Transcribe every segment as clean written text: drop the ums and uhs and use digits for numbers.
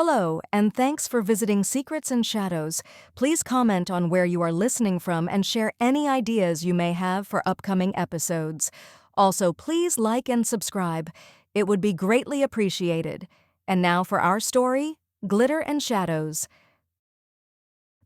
Hello, and thanks for visiting Secrets and Shadows. Please comment on where you are listening from and share any ideas you may have for upcoming episodes. Also, please like and subscribe. It would be greatly appreciated. And now for our story, Glitter and Shadows.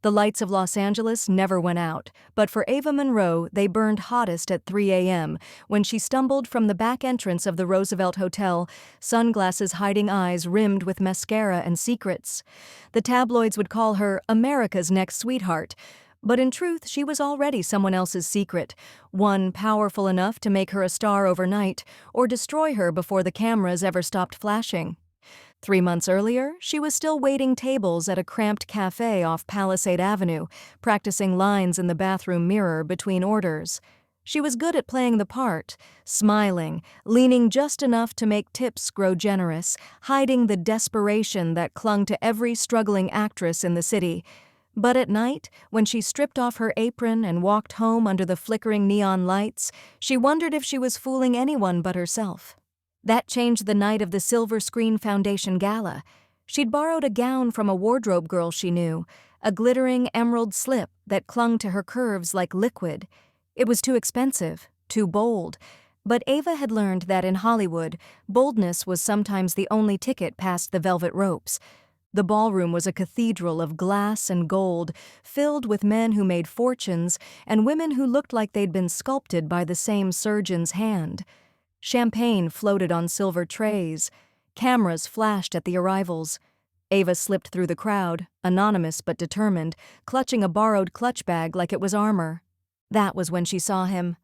The lights of Los Angeles never went out, but for Ava Monroe, they burned hottest at 3 a.m. when she stumbled from the back entrance of the Roosevelt Hotel, sunglasses hiding eyes rimmed with mascara and secrets. The tabloids would call her America's next sweetheart, but in truth, she was already someone else's secret, one powerful enough to make her a star overnight or destroy her before the cameras ever stopped flashing. 3 months earlier, she was still waiting tables at a cramped cafe off Palisade Avenue, practicing lines in the bathroom mirror between orders. She was good at playing the part, smiling, leaning just enough to make tips grow generous, hiding the desperation that clung to every struggling actress in the city. But at night, when she stripped off her apron and walked home under the flickering neon lights, she wondered if she was fooling anyone but herself. That changed the night of the Silver Screen Foundation Gala. She'd borrowed a gown from a wardrobe girl she knew, a glittering emerald slip that clung to her curves like liquid. It was too expensive, too bold, but Ava had learned that in Hollywood, boldness was sometimes the only ticket past the velvet ropes. The ballroom was a cathedral of glass and gold, filled with men who made fortunes and women who looked like they'd been sculpted by the same surgeon's hand. Champagne floated on silver trays. Cameras flashed at the arrivals. Ava slipped through the crowd, anonymous but determined, clutching a borrowed clutch bag like it was armor. That was when she saw him.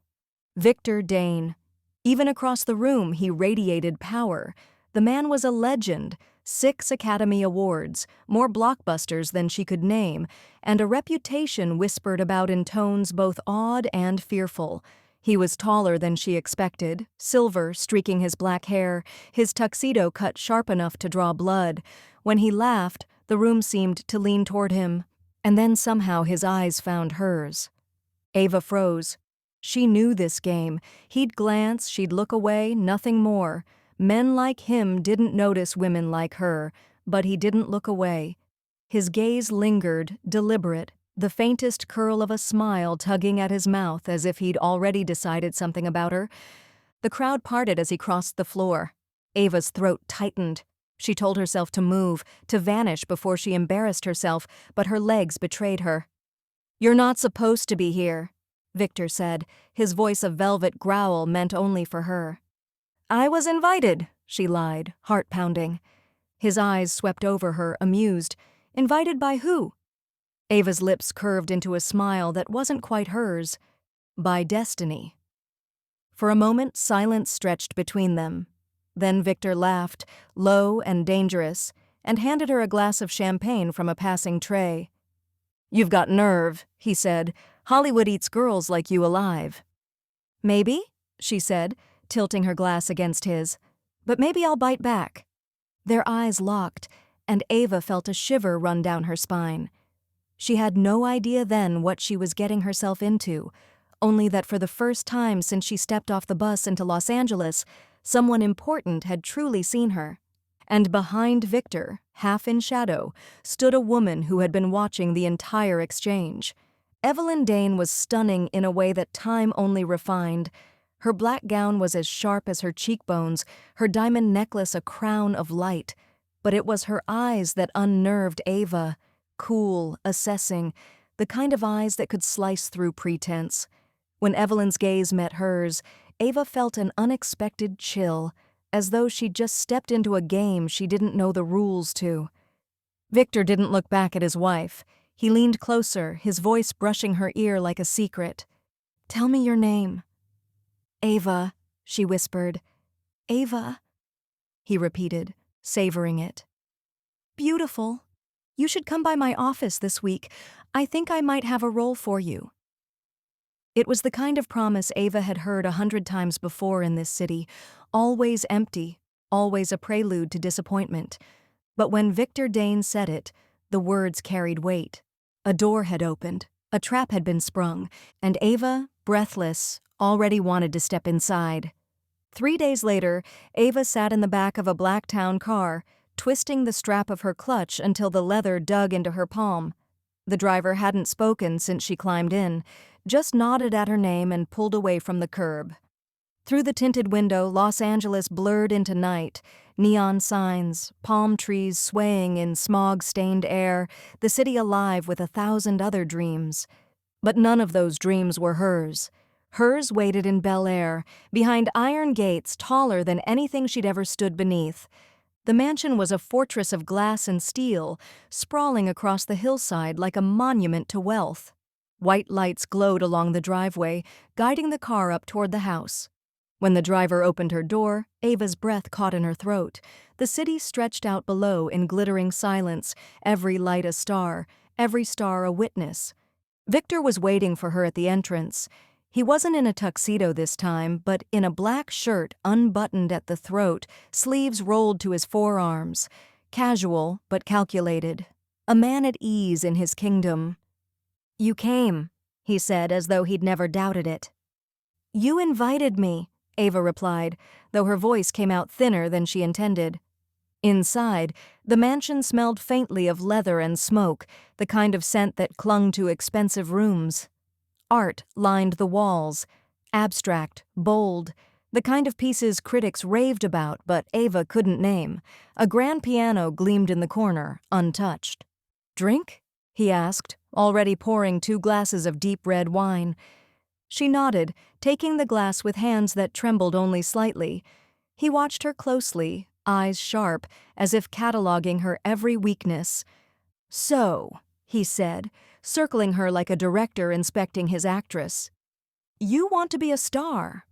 Victor Dane. Even across the room, he radiated power. The man was a legend, 6 Academy Awards, more blockbusters than she could name, and a reputation whispered about in tones both awed and fearful. He was taller than she expected, silver streaking his black hair, his tuxedo cut sharp enough to draw blood. When he laughed, the room seemed to lean toward him, and then somehow his eyes found hers. Ava froze. She knew this game. He'd glance, she'd look away, nothing more. Men like him didn't notice women like her, but he didn't look away. His gaze lingered, deliberate, the faintest curl of a smile tugging at his mouth as if he'd already decided something about her. The crowd parted as he crossed the floor. Ava's throat tightened. She told herself to move, to vanish before she embarrassed herself, but her legs betrayed her. "You're not supposed to be here," Victor said, his voice a velvet growl meant only for her. "I was invited," she lied, heart pounding. His eyes swept over her, amused. "Invited by who?" Ava's lips curved into a smile that wasn't quite hers. By destiny. For a moment, silence stretched between them. Then Victor laughed, low and dangerous, and handed her a glass of champagne from a passing tray. "You've got nerve," he said. "Hollywood eats girls like you alive." "Maybe," she said, tilting her glass against his. "But maybe I'll bite back." Their eyes locked, and Ava felt a shiver run down her spine. She had no idea then what she was getting herself into, only that for the first time since she stepped off the bus into Los Angeles, someone important had truly seen her. And behind Victor, half in shadow, stood a woman who had been watching the entire exchange. Evelyn Dane was stunning in a way that time only refined. Her black gown was as sharp as her cheekbones, her diamond necklace a crown of light. But it was her eyes that unnerved Ava. Cool, assessing, the kind of eyes that could slice through pretense. When Evelyn's gaze met hers, Ava felt an unexpected chill, as though she'd just stepped into a game she didn't know the rules to. Victor didn't look back at his wife. He leaned closer, his voice brushing her ear like a secret. "Tell me your name." "Ava," she whispered. "Ava," he repeated, savoring it. "Beautiful. You should come by my office this week. I think I might have a role for you." It was the kind of promise Ava had heard 100 times before in this city, always empty, always a prelude to disappointment. But when Victor Dane said it, the words carried weight. A door had opened, a trap had been sprung, and Ava, breathless, already wanted to step inside. 3 days later, Ava sat in the back of a black town car, twisting the strap of her clutch until the leather dug into her palm. The driver hadn't spoken since she climbed in, just nodded at her name and pulled away from the curb. Through the tinted window, Los Angeles blurred into night. Neon signs, palm trees swaying in smog-stained air, the city alive with 1,000 other dreams. But none of those dreams were hers. Hers waited in Bel Air, behind iron gates taller than anything she'd ever stood beneath. The mansion was a fortress of glass and steel, sprawling across the hillside like a monument to wealth. White lights glowed along the driveway, guiding the car up toward the house. When the driver opened her door, Ava's breath caught in her throat. The city stretched out below in glittering silence, every light a star, every star a witness. Victor was waiting for her at the entrance. He wasn't in a tuxedo this time, but in a black shirt unbuttoned at the throat, sleeves rolled to his forearms. Casual, but calculated. A man at ease in his kingdom. "You came," he said as though he'd never doubted it. "You invited me," Ava replied, though her voice came out thinner than she intended. Inside, the mansion smelled faintly of leather and smoke, the kind of scent that clung to expensive rooms. Art lined the walls, abstract, bold, the kind of pieces critics raved about but Ava couldn't name. A grand piano gleamed in the corner, untouched. "Drink?" he asked, already pouring 2 glasses of deep red wine. She nodded, taking the glass with hands that trembled only slightly. He watched her closely, eyes sharp, as if cataloging her every weakness. "So," he said, circling her like a director inspecting his actress, "you want to be a star."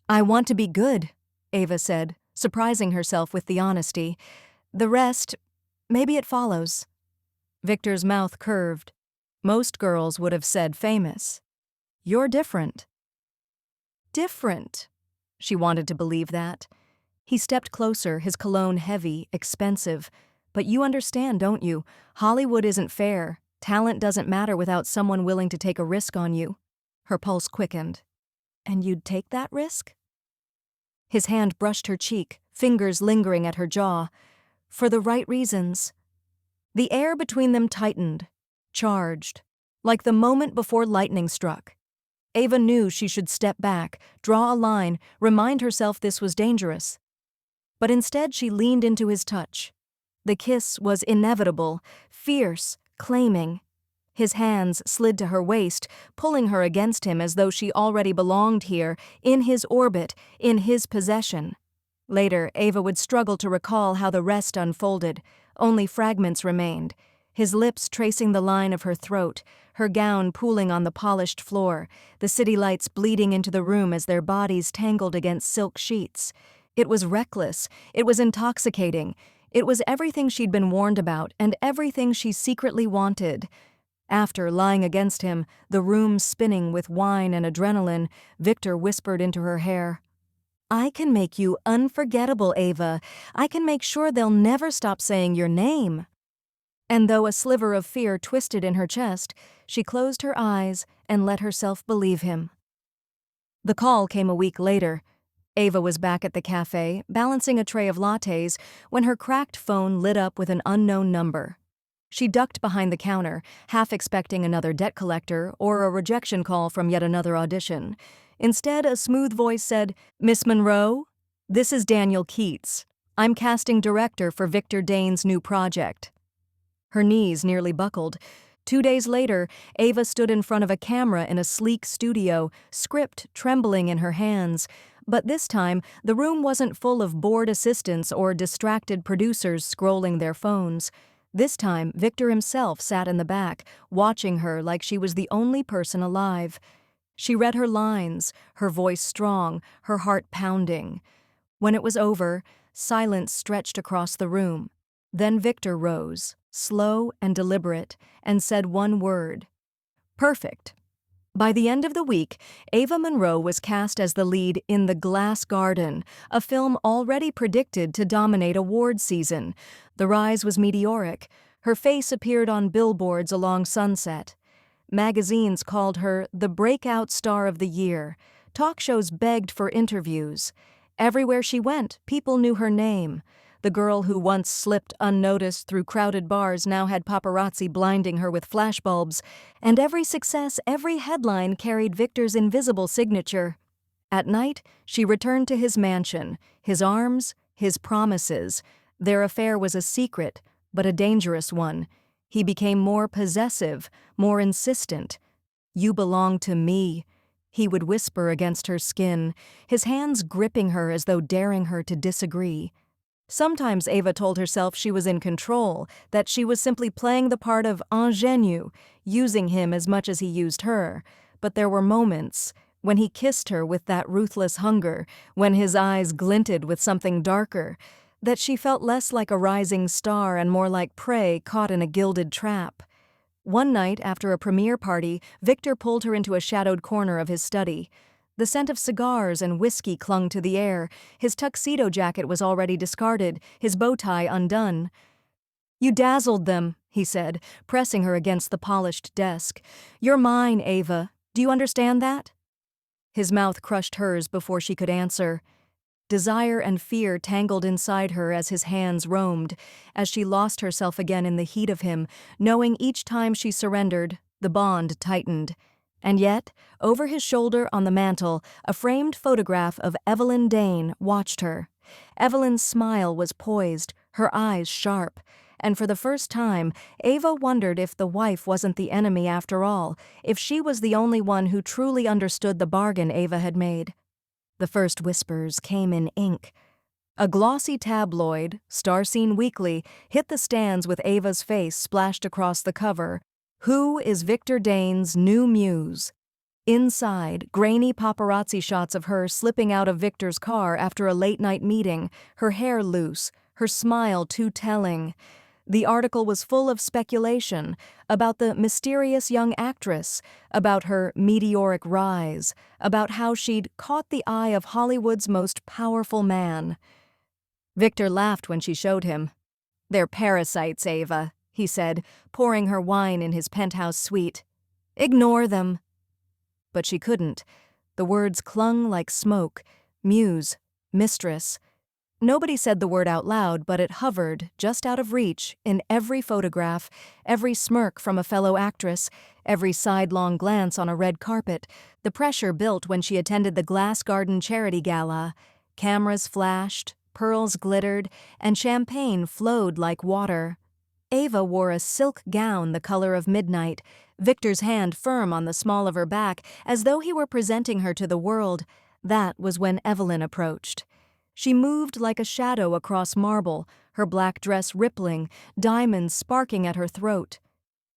"I want to be good," Ava said, surprising herself with the honesty. "The rest, maybe it follows." Victor's mouth curved. Most girls would have said famous. "You're different." Different? She wanted to believe that. He stepped closer, his cologne heavy, expensive. "But you understand, don't you? Hollywood isn't fair. Talent doesn't matter without someone willing to take a risk on you." Her pulse quickened. "And you'd take that risk?" His hand brushed her cheek, fingers lingering at her jaw. "For the right reasons." The air between them tightened, charged, like the moment before lightning struck. Ava knew she should step back, draw a line, remind herself this was dangerous. But instead she leaned into his touch. The kiss was inevitable, fierce, claiming. His hands slid to her waist, pulling her against him as though she already belonged here, in his orbit, in his possession. Later, Ava would struggle to recall how the rest unfolded. Only fragments remained. His lips tracing the line of her throat, her gown pooling on the polished floor, the city lights bleeding into the room as their bodies tangled against silk sheets. It was reckless. It was intoxicating. It was everything she'd been warned about and everything she secretly wanted. After, lying against him, the room spinning with wine and adrenaline, Victor whispered into her hair, "I can make you unforgettable, Ava. I can make sure they'll never stop saying your name." And though a sliver of fear twisted in her chest, she closed her eyes and let herself believe him. The call came a week later. Ava was back at the cafe, balancing a tray of lattes, when her cracked phone lit up with an unknown number. She ducked behind the counter, half expecting another debt collector or a rejection call from yet another audition. Instead, a smooth voice said, "Miss Monroe? This is Daniel Keats. I'm casting director for Victor Dane's new project." Her knees nearly buckled. 2 days later, Ava stood in front of a camera in a sleek studio, script trembling in her hands. But this time, the room wasn't full of bored assistants or distracted producers scrolling their phones. This time, Victor himself sat in the back, watching her like she was the only person alive. She read her lines, her voice strong, her heart pounding. When it was over, silence stretched across the room. Then Victor rose, slow and deliberate, and said one word. "Perfect." By the end of the week, Ava Monroe was cast as the lead in The Glass Garden, a film already predicted to dominate award season. The rise was meteoric. Her face appeared on billboards along Sunset. Magazines called her the breakout star of the year. Talk shows begged for interviews. Everywhere she went, people knew her name. The girl who once slipped unnoticed through crowded bars now had paparazzi blinding her with flashbulbs, and every success, every headline carried Victor's invisible signature. At night, she returned to his mansion, his arms, his promises. Their affair was a secret, but a dangerous one. He became more possessive, more insistent. "You belong to me," he would whisper against her skin, his hands gripping her as though daring her to disagree. Sometimes Ava told herself she was in control, that she was simply playing the part of ingénue, using him as much as he used her. But there were moments, when he kissed her with that ruthless hunger, when his eyes glinted with something darker, that she felt less like a rising star and more like prey caught in a gilded trap. One night, after a premiere party, Victor pulled her into a shadowed corner of his study. The scent of cigars and whiskey clung to the air. His tuxedo jacket was already discarded, his bow tie undone. "You dazzled them," he said, pressing her against the polished desk. "You're mine, Ava. Do you understand that?" His mouth crushed hers before she could answer. Desire and fear tangled inside her as his hands roamed, as she lost herself again in the heat of him, knowing each time she surrendered, the bond tightened. And yet, over his shoulder on the mantel, a framed photograph of Evelyn Dane watched her. Evelyn's smile was poised, her eyes sharp, and for the first time, Ava wondered if the wife wasn't the enemy after all, if she was the only one who truly understood the bargain Ava had made. The first whispers came in ink. A glossy tabloid, Starcene Weekly, hit the stands with Ava's face splashed across the cover. "Who is Victor Dane's new muse?" Inside, grainy paparazzi shots of her slipping out of Victor's car after a late-night meeting, her hair loose, her smile too telling. The article was full of speculation about the mysterious young actress, about her meteoric rise, about how she'd caught the eye of Hollywood's most powerful man. Victor laughed when she showed him. "They're parasites, Ava," he said, pouring her wine in his penthouse suite. "Ignore them." But she couldn't. The words clung like smoke. Muse, mistress. Nobody said the word out loud, but it hovered, just out of reach, in every photograph, every smirk from a fellow actress, every sidelong glance on a red carpet. The pressure built when she attended the Glass Garden Charity Gala. Cameras flashed, pearls glittered, and champagne flowed like water. Ava wore a silk gown the color of midnight, Victor's hand firm on the small of her back, as though he were presenting her to the world. That was when Evelyn approached. She moved like a shadow across marble, her black dress rippling, diamonds sparking at her throat.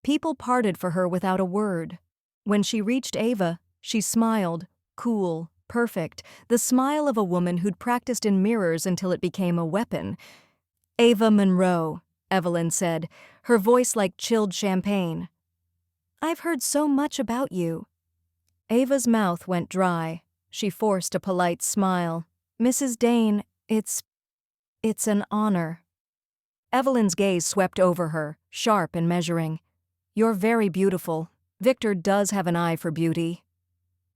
People parted for her without a word. When she reached Ava, she smiled, cool, perfect, the smile of a woman who'd practiced in mirrors until it became a weapon. "Ava Monroe," Evelyn said, her voice like chilled champagne. "I've heard so much about you." Ava's mouth went dry. She forced a polite smile. "Mrs. Dane, it's an honor." Evelyn's gaze swept over her, sharp and measuring. "You're very beautiful. Victor does have an eye for beauty."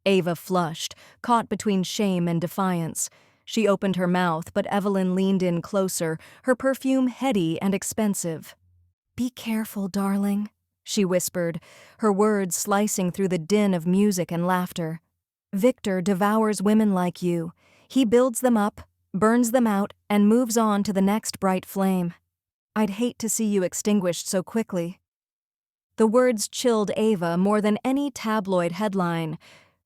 Ava flushed, caught between shame and defiance. She opened her mouth, but Evelyn leaned in closer, her perfume heady and expensive. "Be careful, darling," she whispered, her words slicing through the din of music and laughter. "Victor devours women like you. He builds them up, burns them out, and moves on to the next bright flame. I'd hate to see you extinguished so quickly." The words chilled Ava more than any tabloid headline.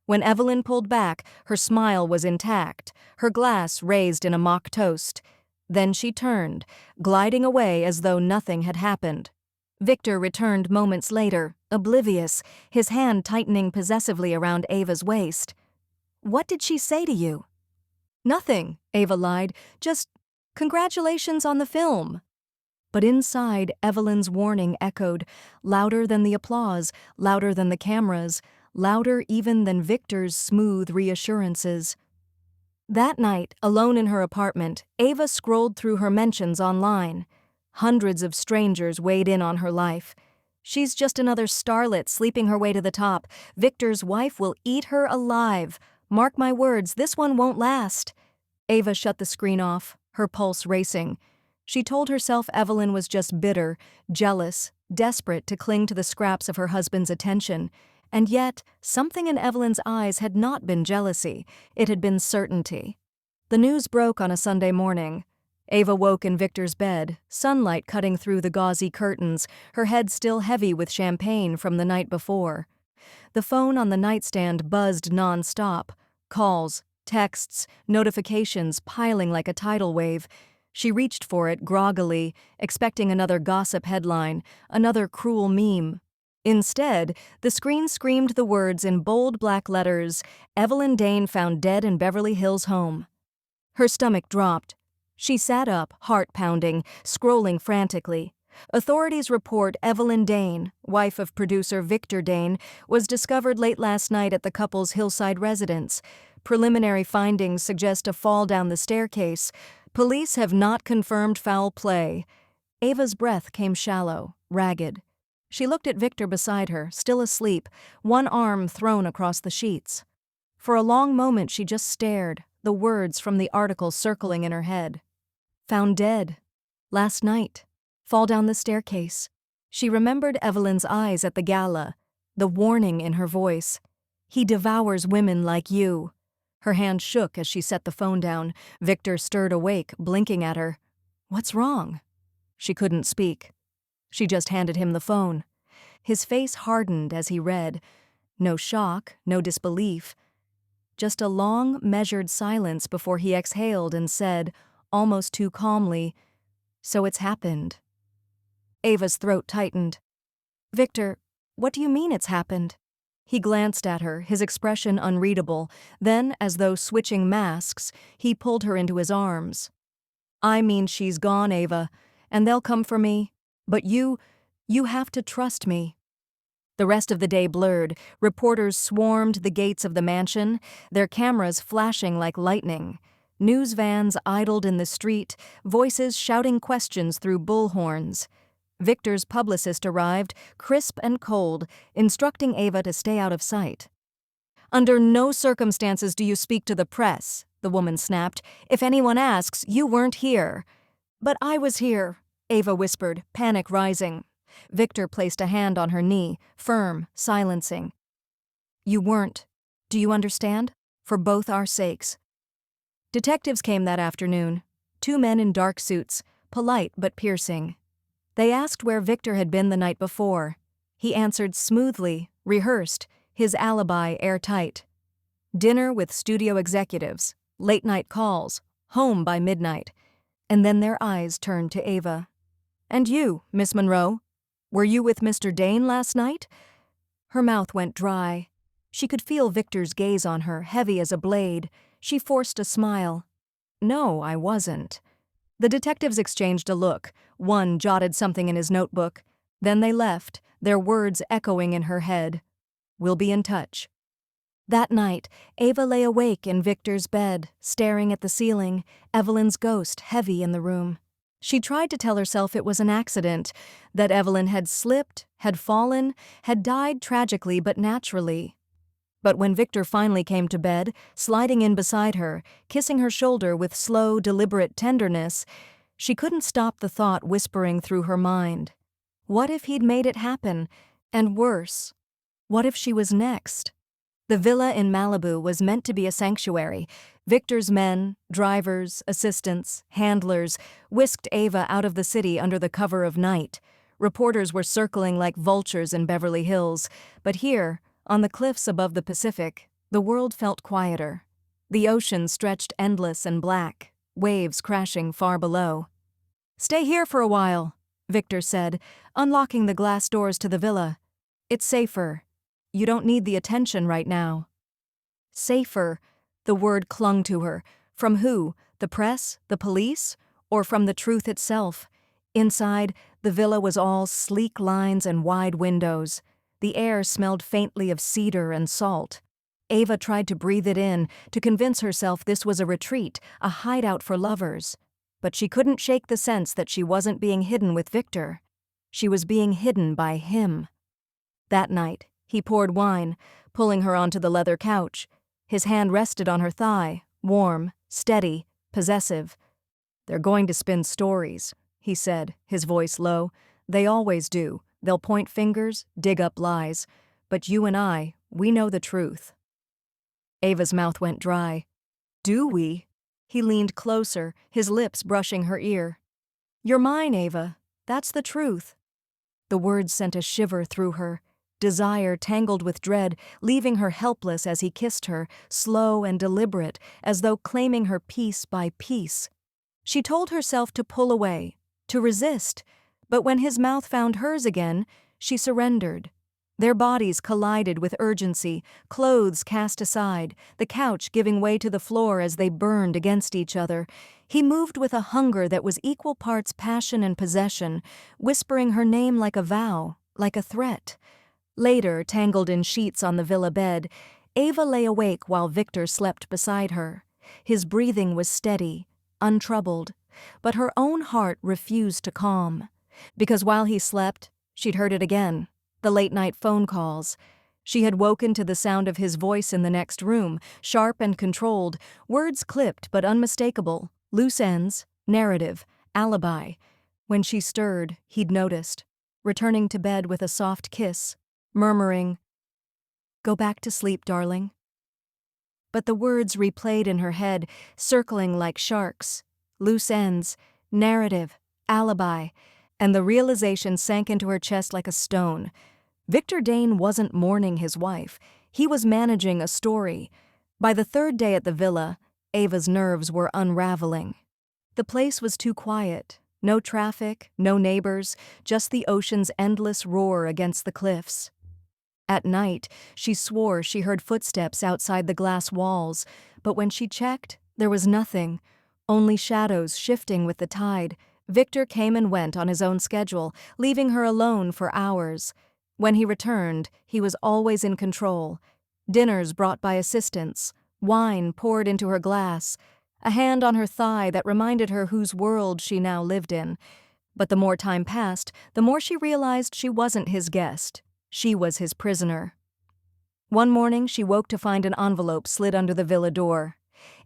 When Evelyn pulled back, her smile was intact, her glass raised in a mock toast. Then she turned, gliding away as though nothing had happened. Victor returned moments later, oblivious, his hand tightening possessively around Ava's waist. "What did she say to you?" "Nothing," Ava lied. "Just congratulations on the film." But inside, Evelyn's warning echoed, louder than the applause, louder than the cameras, louder even than Victor's smooth reassurances. That night, alone in her apartment, Ava scrolled through her mentions online. Hundreds of strangers weighed in on her life. "She's just another starlet sleeping her way to the top. Victor's wife will eat her alive. Mark my words, this one won't last." Ava shut the screen off, her pulse racing. She told herself Evelyn was just bitter, jealous, desperate to cling to the scraps of her husband's attention. And yet, something in Evelyn's eyes had not been jealousy, it had been certainty. The news broke on a Sunday morning. Ava woke in Victor's bed, sunlight cutting through the gauzy curtains, her head still heavy with champagne from the night before. The phone on the nightstand buzzed non-stop, calls, texts, notifications piling like a tidal wave. She reached for it groggily, expecting another gossip headline, another cruel meme. Instead, the screen screamed the words in bold black letters, "Evelyn Dane found dead in Beverly Hills home." Her stomach dropped. She sat up, heart pounding, scrolling frantically. Authorities report Evelyn Dane, wife of producer Victor Dane, was discovered late last night at the couple's hillside residence. Preliminary findings suggest a fall down the staircase. Police have not confirmed foul play. Ava's breath came shallow, ragged. She looked at Victor beside her, still asleep, one arm thrown across the sheets. For a long moment she just stared, the words from the article circling in her head. Found dead. Last night. Fall down the staircase. She remembered Evelyn's eyes at the gala, the warning in her voice. He devours women like you. Her hand shook as she set the phone down. Victor stirred awake, blinking at her. What's wrong? She couldn't speak. She just handed him the phone. His face hardened as he read. No shock, no disbelief. Just a long, measured silence before he exhaled and said, almost too calmly, "So it's happened." Ava's throat tightened. "Victor, what do you mean it's happened?" He glanced at her, his expression unreadable. Then, as though switching masks, he pulled her into his arms. "I mean she's gone, Ava, and they'll come for me. But you have to trust me." The rest of the day blurred. Reporters swarmed the gates of the mansion, their cameras flashing like lightning. News vans idled in the street, voices shouting questions through bullhorns. Victor's publicist arrived, crisp and cold, instructing Ava to stay out of sight. "Under no circumstances do you speak to the press," the woman snapped. "If anyone asks, you weren't here." "But I was here," Ava whispered, panic rising. Victor placed a hand on her knee, firm, silencing. "You weren't. Do you understand? For both our sakes." Detectives came that afternoon, 2 men in dark suits, polite but piercing. They asked where Victor had been the night before. He answered smoothly, rehearsed, his alibi airtight. Dinner with studio executives, late-night calls, home by midnight. And then their eyes turned to Ava. "And you, Miss Monroe? Were you with Mr. Dane last night?" Her mouth went dry. She could feel Victor's gaze on her, heavy as a blade. She forced a smile. "No, I wasn't." The detectives exchanged a look. One jotted something in his notebook. Then they left, their words echoing in her head. "We'll be in touch." That night, Ava lay awake in Victor's bed, staring at the ceiling, Evelyn's ghost heavy in the room. She tried to tell herself it was an accident, that Evelyn had slipped, had fallen, had died tragically but naturally. But when Victor finally came to bed, sliding in beside her, kissing her shoulder with slow, deliberate tenderness, she couldn't stop the thought whispering through her mind. What if he'd made it happen? And worse, what if she was next? The villa in Malibu was meant to be a sanctuary. Victor's men, drivers, assistants, handlers, whisked Ava out of the city under the cover of night. Reporters were circling like vultures in Beverly Hills, but here, on the cliffs above the Pacific, the world felt quieter. The ocean stretched endless and black, waves crashing far below. "Stay here for a while," Victor said, unlocking the glass doors to the villa. "It's safer. You don't need the attention right now." Safer, the word clung to her. From who? The press? The police? Or from the truth itself? Inside, the villa was all sleek lines and wide windows. The air smelled faintly of cedar and salt. Ava tried to breathe it in, to convince herself this was a retreat, a hideout for lovers. But she couldn't shake the sense that she wasn't being hidden with Victor. She was being hidden by him. That night, he poured wine, pulling her onto the leather couch. His hand rested on her thigh, warm, steady, possessive. "They're going to spin stories," he said, his voice low. "They always do. They'll point fingers, dig up lies. But you and I, we know the truth." Ava's mouth went dry. "Do we?" He leaned closer, his lips brushing her ear. "You're mine, Ava. That's the truth." The words sent a shiver through her, desire tangled with dread, leaving her helpless as he kissed her, slow and deliberate, as though claiming her piece by piece. She told herself to pull away, to resist, but when his mouth found hers again, she surrendered. Their bodies collided with urgency, clothes cast aside, the couch giving way to the floor as they burned against each other. He moved with a hunger that was equal parts passion and possession, whispering her name like a vow, like a threat. Later, tangled in sheets on the villa bed, Ava lay awake while Victor slept beside her. His breathing was steady, untroubled, but her own heart refused to calm. Because while he slept, she'd heard it again. The late-night phone calls. She had woken to the sound of his voice in the next room, sharp and controlled, words clipped but unmistakable, loose ends, narrative, alibi. When she stirred, he'd noticed, returning to bed with a soft kiss, murmuring, "Go back to sleep, darling." But the words replayed in her head, circling like sharks. Loose ends, narrative, alibi, and the realization sank into her chest like a stone. Victor Dane wasn't mourning his wife. He was managing a story. By the third day at the villa, Ava's nerves were unraveling. The place was too quiet. No traffic, no neighbors, just the ocean's endless roar against the cliffs. At night, she swore she heard footsteps outside the glass walls, but when she checked, there was nothing, only shadows shifting with the tide. Victor came and went on his own schedule, leaving her alone for hours. When he returned, he was always in control. Dinners brought by assistants, wine poured into her glass, a hand on her thigh that reminded her whose world she now lived in. But the more time passed, the more she realized she wasn't his guest. She was his prisoner. One morning, she woke to find an envelope slid under the villa door.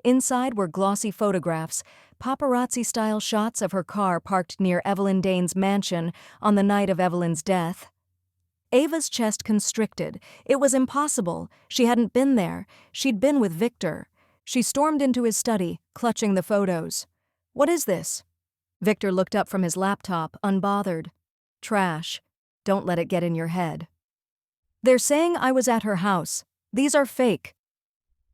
Inside were glossy photographs, paparazzi-style shots of her car parked near Evelyn Dane's mansion on the night of Evelyn's death. Ava's chest constricted. It was impossible. She hadn't been there. She'd been with Victor. She stormed into his study, clutching the photos. "What is this?" Victor looked up from his laptop, unbothered. "Trash. Don't let it get in your head." "They're saying I was at her house. These are fake."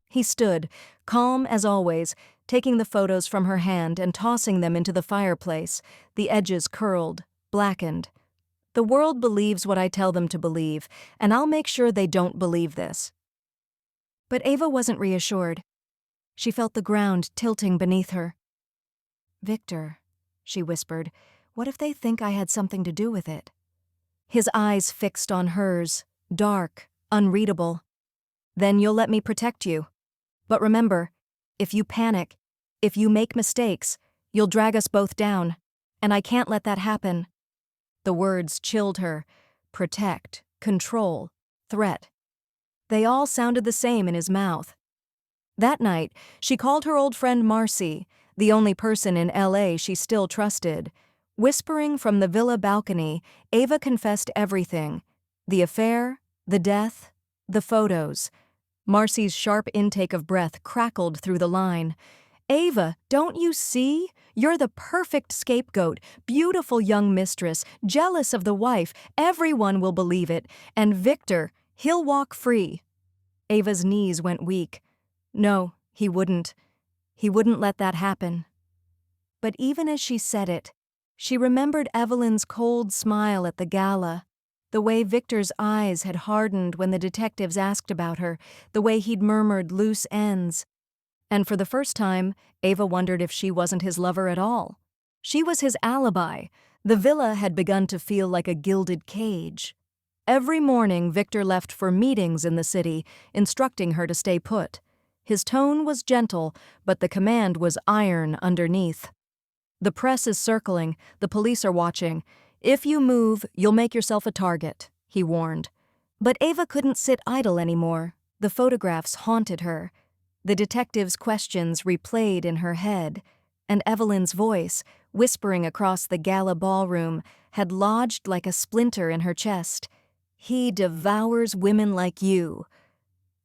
He stood, calm as always, taking the photos from her hand and tossing them into the fireplace, the edges curled, blackened. "The world believes what I tell them to believe, and I'll make sure they don't believe this." But Ava wasn't reassured. She felt the ground tilting beneath her. "Victor," she whispered, "what if they think I had something to do with it?" His eyes fixed on hers, dark, unreadable. "Then you'll let me protect you. But remember, if you panic, if you make mistakes, you'll drag us both down, and I can't let that happen." The words chilled her. Protect, control, threat. They all sounded the same in his mouth. That night, she called her old friend Marcy, the only person in LA she still trusted. Whispering from the villa balcony, Ava confessed everything. The affair, the death, the photos. Marcy's sharp intake of breath crackled through the line. "Ava, don't you see? You're the perfect scapegoat, beautiful young mistress, jealous of the wife. Everyone will believe it. And Victor, he'll walk free." Ava's knees went weak. No, he wouldn't. He wouldn't let that happen. But even as she said it, she remembered Evelyn's cold smile at the gala, the way Victor's eyes had hardened when the detectives asked about her, the way he'd murmured loose ends. And for the first time, Ava wondered if she wasn't his lover at all. She was his alibi. The villa had begun to feel like a gilded cage. Every morning, Victor left for meetings in the city, instructing her to stay put. His tone was gentle, but the command was iron underneath. "The press is circling, the police are watching. If you move, you'll make yourself a target," he warned. But Ava couldn't sit idle anymore. The photographs haunted her. The detective's questions replayed in her head. and Evelyn's voice, whispering across the gala ballroom, had lodged like a splinter in her chest. "He devours women like you."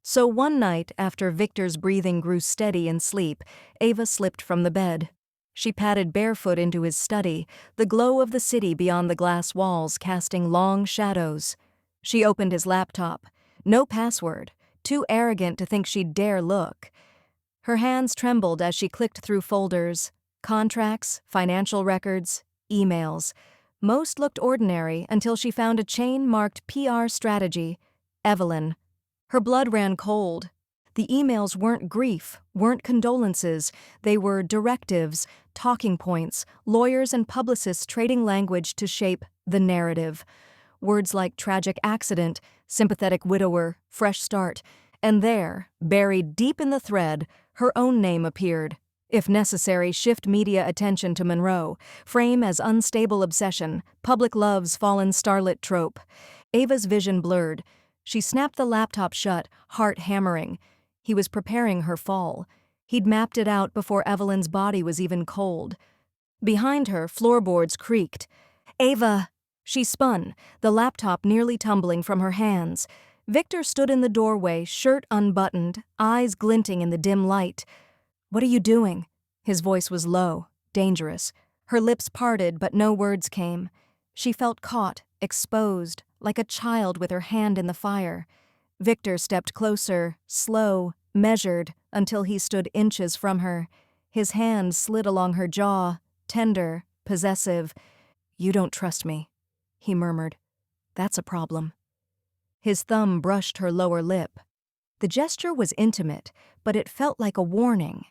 So one night, after Victor's breathing grew steady in sleep, Ava slipped from the bed. She padded barefoot into his study, the glow of the city beyond the glass walls casting long shadows. She opened his laptop. No password, too arrogant to think she'd dare look. Her hands trembled as she clicked through folders, contracts, financial records, emails. Most looked ordinary until she found a chain marked PR strategy, Evelyn. Her blood ran cold. The emails weren't grief, weren't condolences. They were directives, talking points, lawyers and publicists trading language to shape the narrative. Words like tragic accident, sympathetic widower, fresh start. And there, buried deep in the thread, her own name appeared. If necessary, shift media attention to Monroe. Frame as unstable obsession, public love's fallen starlet trope. Ava's vision blurred. She snapped the laptop shut, heart hammering. He was preparing her fall. He'd mapped it out before Evelyn's body was even cold. Behind her, floorboards creaked. "Ava!" She spun, the laptop nearly tumbling from her hands. Victor stood in the doorway, shirt unbuttoned, eyes glinting in the dim light. "What are you doing?" His voice was low, dangerous. Her lips parted, but no words came. She felt caught, exposed, like a child with her hand in the fire. Victor stepped closer, slow, measured, until he stood inches from her. His hand slid along her jaw, tender, possessive. "You don't trust me," he murmured. "That's a problem." His thumb brushed her lower lip. The gesture was intimate, but it felt like a warning.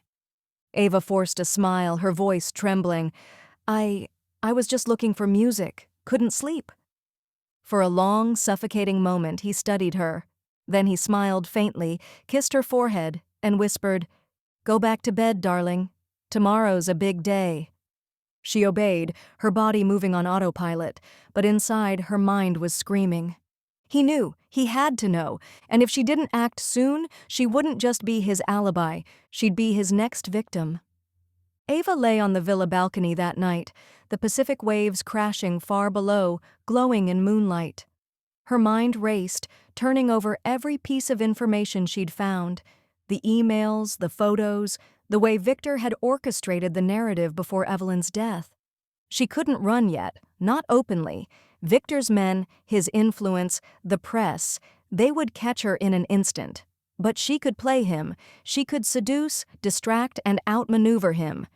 Ava forced a smile, her voice trembling. I was just looking for music. Couldn't sleep." For a long, suffocating moment, he studied her. Then he smiled faintly, kissed her forehead, and whispered, "Go back to bed, darling. Tomorrow's a big day." She obeyed, her body moving on autopilot, but inside her mind was screaming. He knew, he had to know, and if she didn't act soon, she wouldn't just be his alibi, she'd be his next victim. Ava lay on the villa balcony that night, the Pacific waves crashing far below, glowing in moonlight. Her mind raced, turning over every piece of information she'd found, the emails, the photos, the way Victor had orchestrated the narrative before Evelyn's death. She couldn't run yet, not openly. Victor's men, his influence, the press, they would catch her in an instant. But she could play him. She could seduce, distract, and outmaneuver him.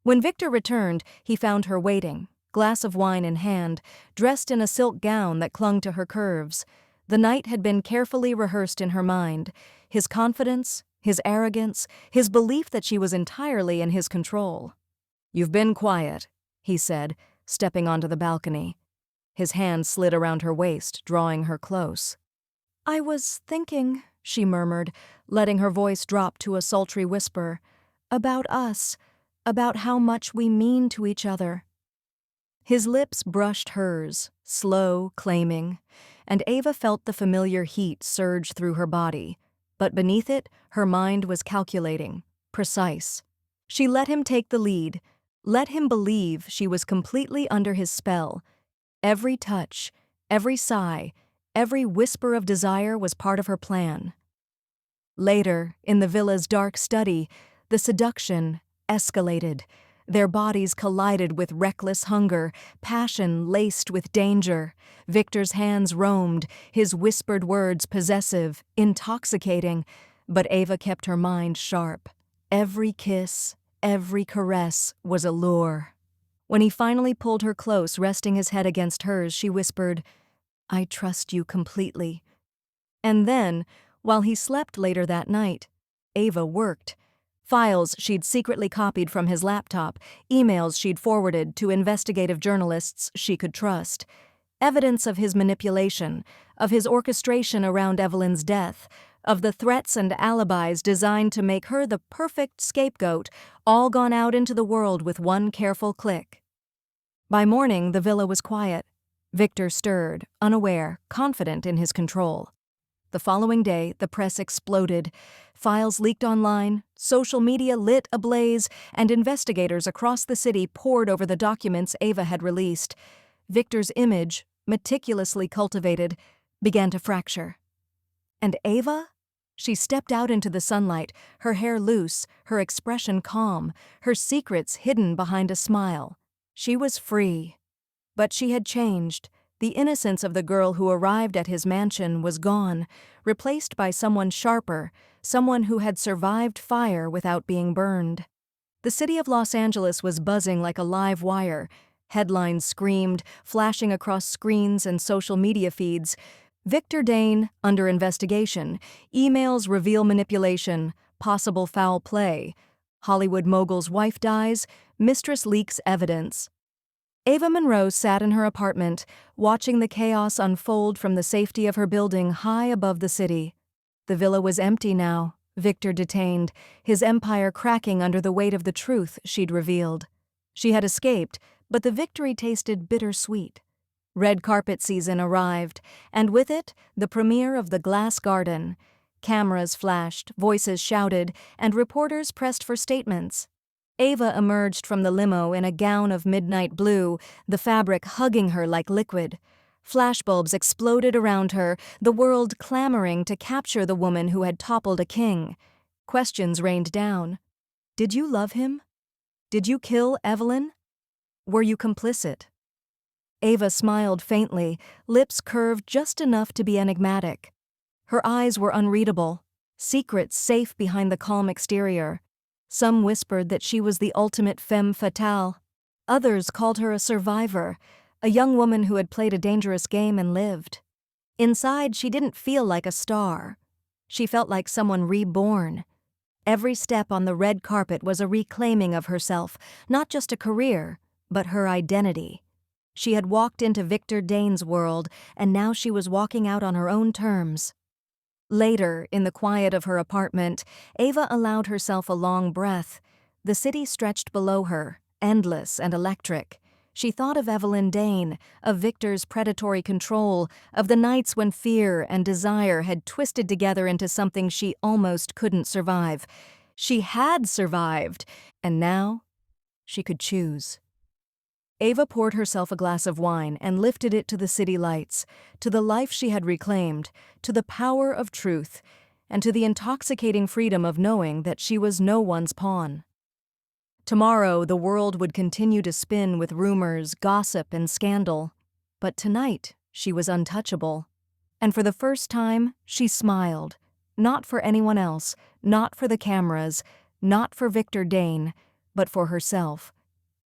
When Victor returned, he found her waiting, glass of wine in hand, dressed in a silk gown that clung to her curves. The night had been carefully rehearsed in her mind. His confidence, his arrogance, his belief that she was entirely in his control. "You've been quiet," he said, stepping onto the balcony. His hand slid around her waist, drawing her close. "I was thinking," she murmured, letting her voice drop to a sultry whisper, "about us, about how much we mean to each other." His lips brushed hers, slow, claiming, and Ava felt the familiar heat surge through her body. But beneath it, her mind was calculating, precise. She let him take the lead, let him believe she was completely under his spell. Every touch, every sigh, every whisper of desire was part of her plan. Later, in the villa's dark study, the seduction escalated. Their bodies collided with reckless hunger, passion laced with danger. Victor's hands roamed, his whispered words possessive, intoxicating. But Ava kept her mind sharp. Every kiss, every caress was a lure. When he finally pulled her close, resting his head against hers, she whispered, "I trust you completely." And then, while he slept later that night, Ava worked. Files she'd secretly copied from his laptop, emails she'd forwarded to investigative journalists she could trust. Evidence of his manipulation, of his orchestration around Evelyn's death, of the threats and alibis designed to make her the perfect scapegoat, all gone out into the world with one careful click. By morning, the villa was quiet. Victor stirred, unaware, confident in his control. The following day, the press exploded. Files leaked online, social media lit ablaze, and investigators across the city pored over the documents Ava had released. Victor's image, meticulously cultivated, began to fracture. And Ava? She stepped out into the sunlight, her hair loose, her expression calm, her secrets hidden behind a smile. She was free. But she had changed. The innocence of the girl who arrived at his mansion was gone, replaced by someone sharper, someone who had survived fire without being burned. The city of Los Angeles was buzzing like a live wire. Headlines screamed, flashing across screens and social media feeds. Victor Dane, under investigation. Emails reveal manipulation, possible foul play. Hollywood mogul's wife dies, mistress leaks evidence. Ava Monroe sat in her apartment, watching the chaos unfold from the safety of her building high above the city. The villa was empty now, Victor detained, his empire cracking under the weight of the truth she'd revealed. She had escaped, but the victory tasted bittersweet. Red carpet season arrived, and with it, the premiere of The Glass Garden. Cameras flashed, voices shouted, and reporters pressed for statements. Ava emerged from the limo in a gown of midnight blue, the fabric hugging her like liquid. Flashbulbs exploded around her, the world clamoring to capture the woman who had toppled a king. Questions rained down. Did you love him? Did you kill Evelyn? Were you complicit? Ava smiled faintly, lips curved just enough to be enigmatic. Her eyes were unreadable, secrets safe behind the calm exterior. Some whispered that she was the ultimate femme fatale. Others called her a survivor, a young woman who had played a dangerous game and lived. Inside, she didn't feel like a star. She felt like someone reborn. Every step on the red carpet was a reclaiming of herself, not just a career, but her identity. She had walked into Victor Dane's world, and now she was walking out on her own terms. Later, in the quiet of her apartment, Ava allowed herself a long breath. The city stretched below her, endless and electric. She thought of Evelyn Dane, of Victor's predatory control, of the nights when fear and desire had twisted together into something she almost couldn't survive. She had survived, and now she could choose. Ava poured herself a glass of wine and lifted it to the city lights, to the life she had reclaimed, to the power of truth, and to the intoxicating freedom of knowing that she was no one's pawn. Tomorrow, the world would continue to spin with rumors, gossip, and scandal. But tonight, she was untouchable. And for the first time, she smiled. Not for anyone else, not for the cameras, not for Victor Dane, but for herself.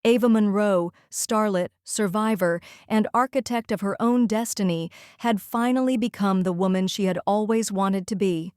Ava Monroe, starlet, survivor, and architect of her own destiny, had finally become the woman she had always wanted to be.